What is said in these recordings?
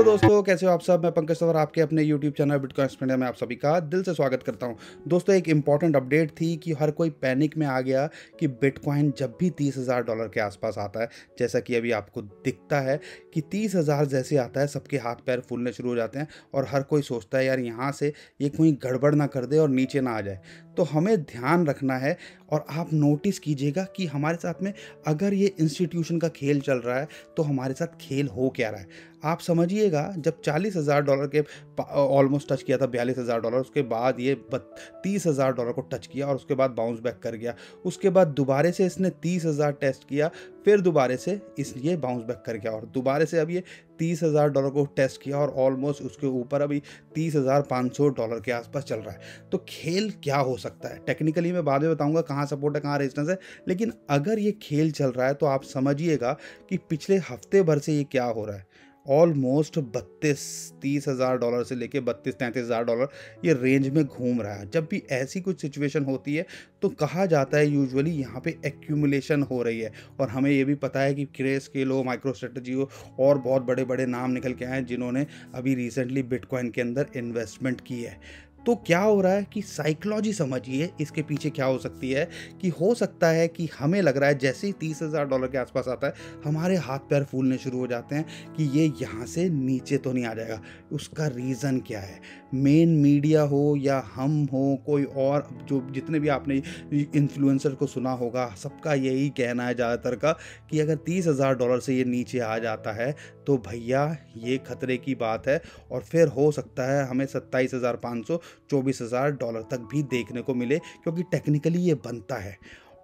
Hello दोस्तों, कैसे हो आप सब। मैं पंकज तंवर आपके अपने यूट्यूब चैनल बिटकॉइन एक्सप्लेनर में आप सभी का दिल से स्वागत करता हूं। दोस्तों, एक इंपॉर्टेंट अपडेट थी कि हर कोई पैनिक में आ गया कि बिटकॉइन जब भी $30,000 के आसपास आता है, जैसा कि अभी आपको दिखता है कि 30,000 जैसे आता है सबके हाथ पैर फूलने शुरू हो जाते हैं और हर कोई सोचता है यार यहाँ से ये कोई गड़बड़ ना कर दे और नीचे ना आ जाए। तो हमें ध्यान रखना है और आप नोटिस कीजिएगा कि हमारे साथ में अगर ये इंस्टीट्यूशन का खेल चल रहा है तो हमारे साथ खेल हो क्या रहा है। आप समझिएगा, जब $40,000 के ऑलमोस्ट टच किया था, $42,000, उसके बाद ये $30,000 को टच किया और उसके बाद बाउंस बैक कर गया। उसके बाद दोबारा से इसने 30,000 टेस्ट किया, फिर दोबारा से ये बाउंस बैक कर गया और दोबारा से अब ये $30,000 को टेस्ट किया और ऑलमोस्ट उसके ऊपर अभी $30,500 के आसपास चल रहा है। तो खेल क्या हो सकता है टेक्निकली मैं बाद में बताऊंगा, कहाँ सपोर्ट है कहाँ रेजिस्टेंस है। लेकिन अगर ये खेल चल रहा है तो आप समझिएगा कि पिछले हफ्ते भर से ये क्या हो रहा है। ऑलमोस्ट 30,000 से लेके 33,000 ये रेंज में घूम रहा है। जब भी ऐसी कुछ सिचुएशन होती है तो कहा जाता है यूजुअली यहाँ पे एक्यूमुलेशन हो रही है। और हमें ये भी पता है कि ग्रेस्केल हो, माइक्रो स्ट्रेटजी हो और बहुत बड़े बड़े नाम निकल के आए हैं जिन्होंने अभी रिसेंटली बिटकॉइन के अंदर इन्वेस्टमेंट की है। तो क्या हो रहा है कि साइकोलॉजी समझिए इसके पीछे क्या हो सकती है। कि हो सकता है कि हमें लग रहा है जैसे ही $30,000 के आसपास आता है हमारे हाथ पैर फूलने शुरू हो जाते हैं कि ये यहाँ से नीचे तो नहीं आ जाएगा। उसका रीज़न क्या है। मेन मीडिया हो या हम हो, कोई और जो जितने भी आपने इन्फ्लुएंसर को सुना होगा, सबका यही कहना है ज़्यादातर का कि अगर $30,000 से ये नीचे आ जाता है तो भैया ये खतरे की बात है। और फिर हो सकता है हमें 27,500 $24,000 तक भी देखने को मिले, क्योंकि टेक्निकली ये बनता है।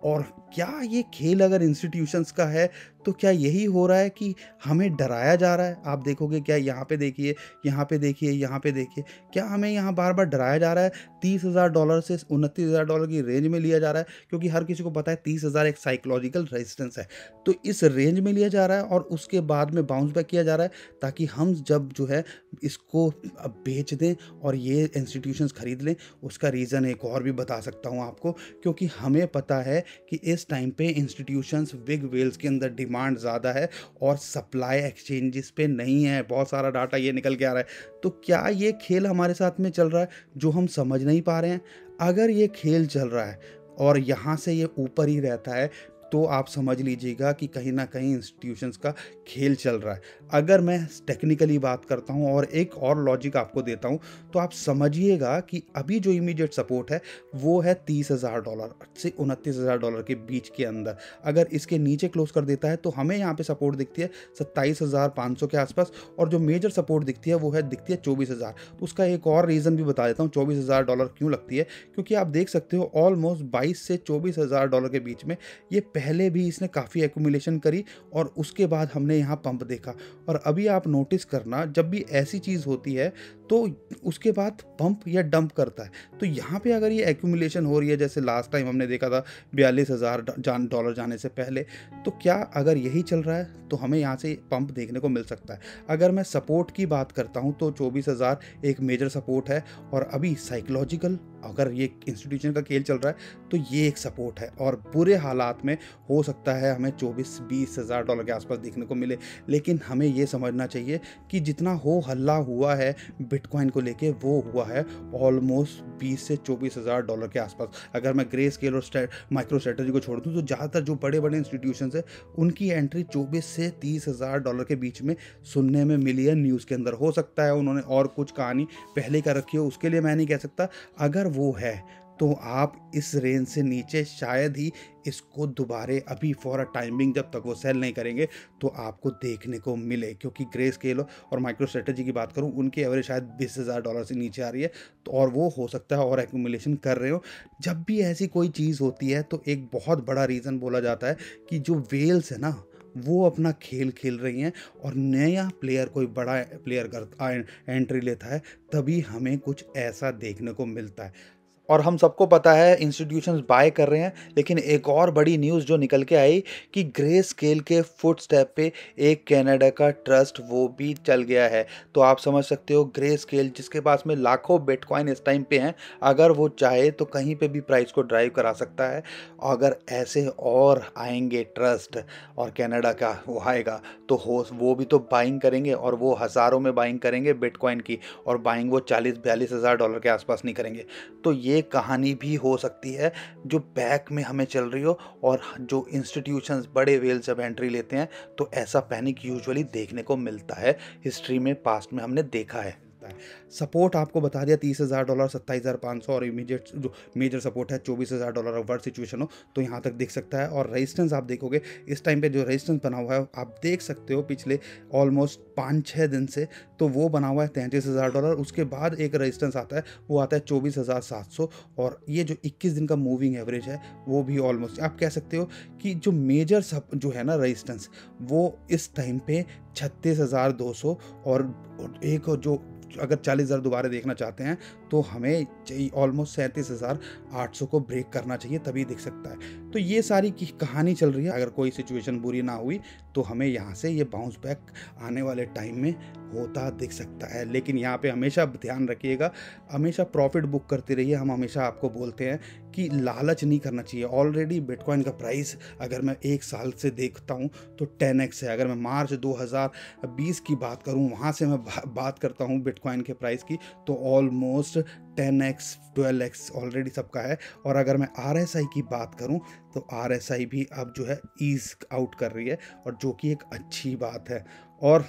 और क्या ये खेल अगर इंस्टीट्यूशंस का है तो क्या यही हो रहा है कि हमें डराया जा रहा है। आप देखोगे क्या, यहाँ पे देखिए, यहाँ पे देखिए, यहाँ पे देखिए, क्या हमें यहाँ बार बार डराया जा रहा है। $30,000 से $29,000 की रेंज में लिया जा रहा है, क्योंकि हर किसी को पता है 30,000 एक साइकोलॉजिकल रेजिस्टेंस है। तो इस रेंज में लिया जा रहा है और उसके बाद में बाउंस बैक किया जा रहा है ताकि हम जब जो है इसको बेच दें और ये इंस्टीट्यूशंस खरीद लें। उसका रीज़न एक और भी बता सकता हूँ आपको, क्योंकि हमें पता है कि इस टाइम पे इंस्टीट्यूशंस बिग वेल्स के अंदर डिमांड ज़्यादा है और सप्लाई एक्सचेंजेस पे नहीं है। बहुत सारा डाटा ये निकल के आ रहा है। तो क्या ये खेल हमारे साथ में चल रहा है जो हम समझ नहीं पा रहे हैं। अगर ये खेल चल रहा है और यहाँ से ये ऊपर ही रहता है तो आप समझ लीजिएगा कि कहीं ना कहीं इंस्टीट्यूशंस का खेल चल रहा है। अगर मैं टेक्निकली बात करता हूँ और एक और लॉजिक आपको देता हूँ तो आप समझिएगा कि अभी जो इमीडिएट सपोर्ट है वो है $30,000 से $29,000 के बीच के अंदर। अगर इसके नीचे क्लोज कर देता है तो हमें यहाँ पे सपोर्ट दिखती है 27,500 के आसपास, और जो मेजर सपोर्ट दिखती है वो दिखती है 24,000। तो उसका एक और रीज़न भी बता देता हूँ $24,000 क्यों लगती है। क्योंकि आप देख सकते हो ऑलमोस्ट 22 से $24,000 के बीच में ये पहले भी इसने काफ़ी एक्यूमुलेशन करी और उसके बाद हमने यहाँ पंप देखा। और अभी आप नोटिस करना, जब भी ऐसी चीज़ होती है तो उसके बाद पंप या डंप करता है। तो यहाँ पे अगर ये एक्यूमुलेशन हो रही है, जैसे लास्ट टाइम हमने देखा था $42,000 जाने से पहले, तो क्या अगर यही चल रहा है तो हमें यहाँ से पंप देखने को मिल सकता है। अगर मैं सपोर्ट की बात करता हूँ तो 24,000 एक मेजर सपोर्ट है और अभी साइकोलॉजिकल अगर ये इंस्टीट्यूशन का खेल चल रहा है तो ये एक सपोर्ट है। और बुरे हालात में हो सकता है हमें 24-20,000 के आसपास देखने को मिले। लेकिन हमें ये समझना चाहिए कि जितना हो हल्ला हुआ है बिटकॉइन को लेके वो हुआ है ऑलमोस्ट 20 से $24,000 के आसपास। अगर मैं ग्रेस्केल और माइक्रो स्ट्रेटजी को छोड़ दूँ तो ज़्यादातर जो बड़े बड़े इंस्टीट्यूशंस है उनकी एंट्री 24 से $30,000 के बीच में सुनने में मिली है न्यूज़ के अंदर। हो सकता है उन्होंने और कुछ कहानी पहले का रखी हो, उसके लिए मैं नहीं कह सकता। अगर वो है तो आप इस रेंज से नीचे शायद ही इसको दोबारे अभी फॉर अ टाइमिंग जब तक वो सेल नहीं करेंगे तो आपको देखने को मिले। क्योंकि ग्रेस्केल और माइक्रो स्ट्रेटजी की बात करूं, उनकी एवरेज शायद $20,000 से नीचे आ रही है। तो और वो हो सकता है और एक्यूमुलेशन कर रहे हो। जब भी ऐसी कोई चीज़ होती है तो एक बहुत बड़ा रीज़न बोला जाता है कि जो वेल्स है ना वो अपना खेल खेल रही हैं और नया प्लेयर, कोई बड़ा प्लेयर कर एंट्री लेता है तभी हमें कुछ ऐसा देखने को मिलता है। और हम सबको पता है इंस्टीट्यूशंस बाय कर रहे हैं, लेकिन एक और बड़ी न्यूज़ जो निकल के आई कि ग्रे स्केल के फुटस्टेप पे एक कनाडा का ट्रस्ट वो भी चल गया है। तो आप समझ सकते हो ग्रे स्केल जिसके पास में लाखों बिटकॉइन इस टाइम पे हैं, अगर वो चाहे तो कहीं पे भी प्राइस को ड्राइव करा सकता है। अगर ऐसे और आएंगे ट्रस्ट और कनाडा का वो आएगा तो हो वो भी तो बाइंग करेंगे, और वो हज़ारों में बाइंग करेंगे बिटकॉइन की, और बाइंग वो 40-42 हज़ार डॉलर के आसपास नहीं करेंगे। तो ये कहानी भी हो सकती है जो बैक में हमें चल रही हो, और जो इंस्टीट्यूशंस बड़े वेल जब एंट्री लेते हैं तो ऐसा पैनिक यूजुअली देखने को मिलता है। हिस्ट्री में पास्ट में हमने देखा है। सपोर्ट आपको बता दिया $30,000, 27,500, और इमीडिएट जो मेजर सपोर्ट है $24,000 वर्स्ट सिचुएशन हो तो यहाँ तक दिख सकता है। और रेजिस्टेंस आप देखोगे इस टाइम पे जो रेजिस्टेंस बना हुआ है आप देख सकते हो पिछले ऑलमोस्ट 5-6 दिन से, तो वो बना हुआ है $33,000। उसके बाद एक रेजिस्टेंस आता है, वो आता है 24,700, और ये जो 21 दिन का मूविंग एवरेज है वो भी ऑलमोस्ट आप कह सकते हो कि जो मेजर सब जो है ना रेजिस्टेंस वो इस टाइम पे 36,200, और एक जो अगर 40,000 दोबारा देखना चाहते हैं तो हमें चाहिए ऑलमोस्ट 37,800 को ब्रेक करना चाहिए, तभी दिख सकता है। तो ये सारी की कहानी चल रही है। अगर कोई सिचुएशन बुरी ना हुई तो हमें यहाँ से ये बाउंस बैक आने वाले टाइम में होता दिख सकता है। लेकिन यहाँ पे हमेशा ध्यान रखिएगा, हमेशा प्रॉफिट बुक करते रहिए। हम हमेशा आपको बोलते हैं कि लालच नहीं करना चाहिए। ऑलरेडी बिटकॉइन का प्राइस अगर मैं एक साल से देखता हूँ तो 10x है। अगर मैं मार्च 2020 की बात करूँ, वहाँ से मैं बात करता हूँ बिटकॉइन के प्राइस की, तो ऑलमोस्ट 10x 12x ऑलरेडी सबका है। और अगर मैं RSI की बात करूं तो RSI भी अब जो है ईज आउट कर रही है, और जो कि एक अच्छी बात है। और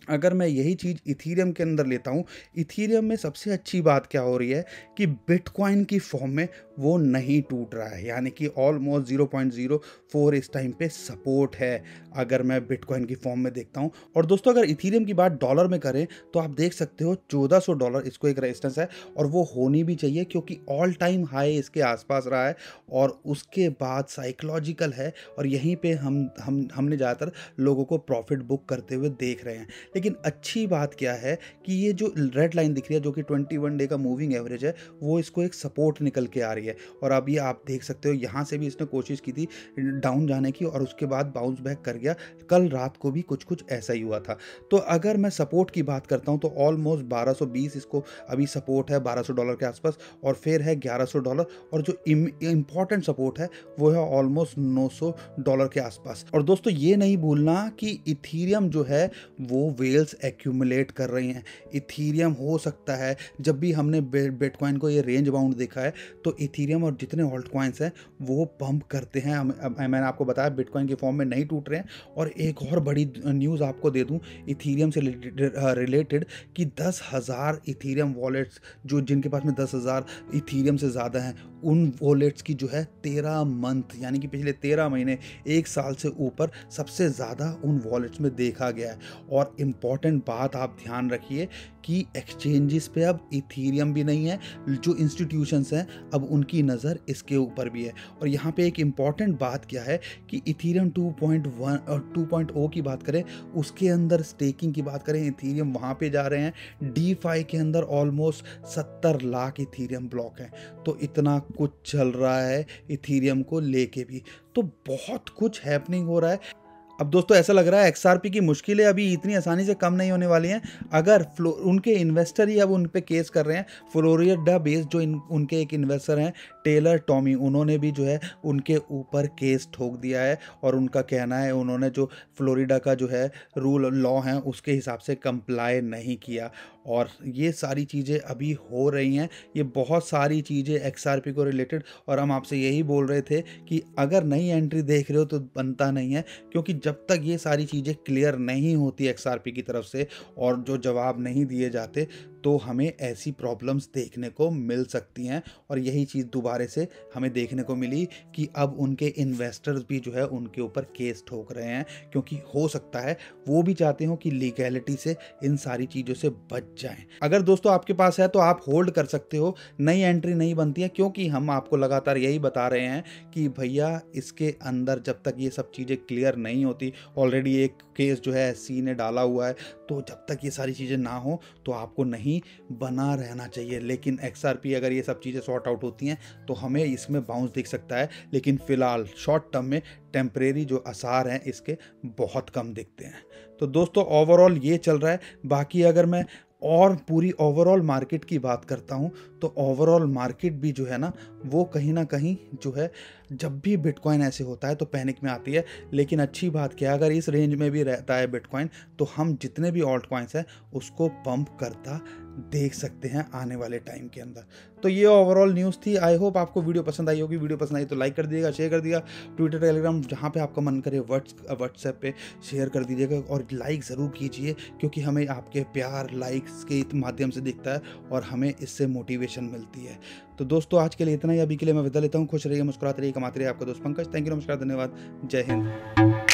अगर मैं यही चीज़ इथीरियम के अंदर लेता हूँ, इथीरियम में सबसे अच्छी बात क्या हो रही है कि बिटकॉइन की फॉर्म में वो नहीं टूट रहा है, यानी कि ऑलमोस्ट 0.04 इस टाइम पे सपोर्ट है अगर मैं बिटकॉइन की फॉर्म में देखता हूँ। और दोस्तों अगर इथीरियम की बात डॉलर में करें तो आप देख सकते हो $1,400 इसको एक रेजिस्टेंस है, और वो होनी भी चाहिए क्योंकि ऑल टाइम हाई इसके आसपास रहा है, और उसके बाद साइकोलॉजिकल है, और यहीं पे हमने ज़्यादातर लोगों को प्रॉफिट बुक करते हुए देख रहे हैं। लेकिन अच्छी बात क्या है कि ये जो रेड लाइन दिख रही है जो कि 21 डे का मूविंग एवरेज है, वो इसको एक सपोर्ट निकल के आ रही है। और अभी आप देख सकते हो यहाँ से भी इसने कोशिश की थी डाउन जाने की, और उसके बाद बाउंस बैक कर गया। कल रात को भी कुछ कुछ ऐसा ही हुआ था। तो अगर मैं सपोर्ट की बात करता हूँ तो ऑलमोस्ट 1220 इसको अभी सपोर्ट है $1,200 के आसपास, और फिर है $1,100, और जो इम्पॉर्टेंट सपोर्ट है वो है ऑलमोस्ट $900 के आसपास। और दोस्तों ये नहीं भूलना कि इथीरियम जो है वो वेल्स एक्यूमुलेट कर रही हैं। इथीरियम हो सकता है, जब भी हमने बिटकॉइन को ये रेंज बाउंड देखा है तो इथीरियम और जितने ऑल्ट कॉइन्स हैं वो पंप करते हैं। मैंने आपको बताया बिटकॉइन के फॉर्म में नहीं टूट रहे हैं। और एक और बड़ी न्यूज़ आपको दे दूं इथीरियम से रिलेटेड कि 10,000 इथीरियम वॉलेट्स जो जिनके पास में 10,000 इथीरियम से ज़्यादा हैं, उन वॉलेट्स की जो है 13 मंथ यानी कि पिछले 13 महीने एक साल से ऊपर सबसे ज़्यादा उन वॉलेट्स में देखा गया है। और इम्पॉर्टेंट बात आप ध्यान रखिए कि एक्सचेंजेस पे अब इथीरियम भी नहीं है, जो इंस्टीट्यूशंस हैं अब उनकी नज़र इसके ऊपर भी है। और यहाँ पे एक इम्पॉर्टेंट बात क्या है कि इथीरियम 2.1 और 2.0 की बात करें, उसके अंदर स्टेकिंग की बात करें, इथीरियम वहाँ पे जा रहे हैं। DeFi के अंदर ऑलमोस्ट 70 लाख इथीरियम ब्लॉक हैं। तो इतना कुछ चल रहा है इथीरियम को लेके भी, तो बहुत कुछ हैपनिंग हो रहा है। अब दोस्तों ऐसा लग रहा है XRP की मुश्किलें अभी इतनी आसानी से कम नहीं होने वाली हैं। अगर उनके इन्वेस्टर ही अब उन पे केस कर रहे हैं। फ्लोरिडा बेस्ड जो उनके एक इन्वेस्टर हैं टेलर टॉमी, उन्होंने भी जो है उनके ऊपर केस ठोक दिया है, और उनका कहना है उन्होंने जो फ्लोरिडा का जो है रूल लॉ है उसके हिसाब से कंप्लाई नहीं किया। और ये सारी चीज़ें अभी हो रही हैं, ये बहुत सारी चीज़ें XRP को रिलेटेड। और हम आपसे यही बोल रहे थे कि अगर नई एंट्री देख रहे हो तो बनता नहीं है, क्योंकि जब तक ये सारी चीज़ें क्लियर नहीं होती XRP की तरफ से और जो जवाब नहीं दिए जाते तो हमें ऐसी प्रॉब्लम्स देखने को मिल सकती हैं। और यही चीज़ दोबारा से हमें देखने को मिली कि अब उनके इन्वेस्टर्स भी जो है उनके ऊपर केस ठोक रहे हैं, क्योंकि हो सकता है वो भी चाहते हो कि लीगैलिटी से इन सारी चीज़ों से बच जाएं। अगर दोस्तों आपके पास है तो आप होल्ड कर सकते हो, नई एंट्री नहीं बनती है, क्योंकि हम आपको लगातार यही बता रहे हैं कि भैया इसके अंदर जब तक ये सब चीज़ें क्लियर नहीं होती, ऑलरेडी एक केस जो है SEC ने डाला हुआ है, तो जब तक ये सारी चीज़ें ना हो तो आपको नहीं ही बना रहना चाहिए। लेकिन XRP अगर ये सब चीज़ें सॉर्ट आउट होती हैं तो हमें इसमें बाउंस दिख सकता है, लेकिन फ़िलहाल शॉर्ट टर्म में टेम्परेरी जो आसार हैं इसके बहुत कम दिखते हैं। तो दोस्तों ओवरऑल ये चल रहा है। बाकी अगर मैं और पूरी ओवरऑल मार्केट की बात करता हूँ तो ओवरऑल मार्केट भी जो है ना वो कहीं ना कहीं जो है जब भी बिटकॉइन ऐसे होता है तो पैनिक में आती है। लेकिन अच्छी बात क्या है, अगर इस रेंज में भी रहता है बिटकॉइन तो हम जितने भी ऑल्ट कॉइन्स हैं उसको पंप करता देख सकते हैं आने वाले टाइम के अंदर। तो ये ओवरऑल न्यूज़ थी। आई होप आपको वीडियो पसंद आई होगी। वीडियो पसंद आई तो लाइक कर दीजिएगा, शेयर कर दिएगा, ट्विटर टेलीग्राम जहाँ पे आपका मन करे व्हाट्सएप पे शेयर कर दीजिएगा और लाइक ज़रूर कीजिए, क्योंकि हमें आपके प्यार लाइक्स के माध्यम से दिखता है और हमें इससे मोटिवेशन मिलती है। तो दोस्तों आज के लिए इतना ही। अभी के लिए मैं विदा लेता हूँ। खुश रहिए, मुस्कुराते रहिए, कमाते रहिए। आपका दोस्त पंकज। थैंक यू, नमस्कार, धन्यवाद, जय हिंद।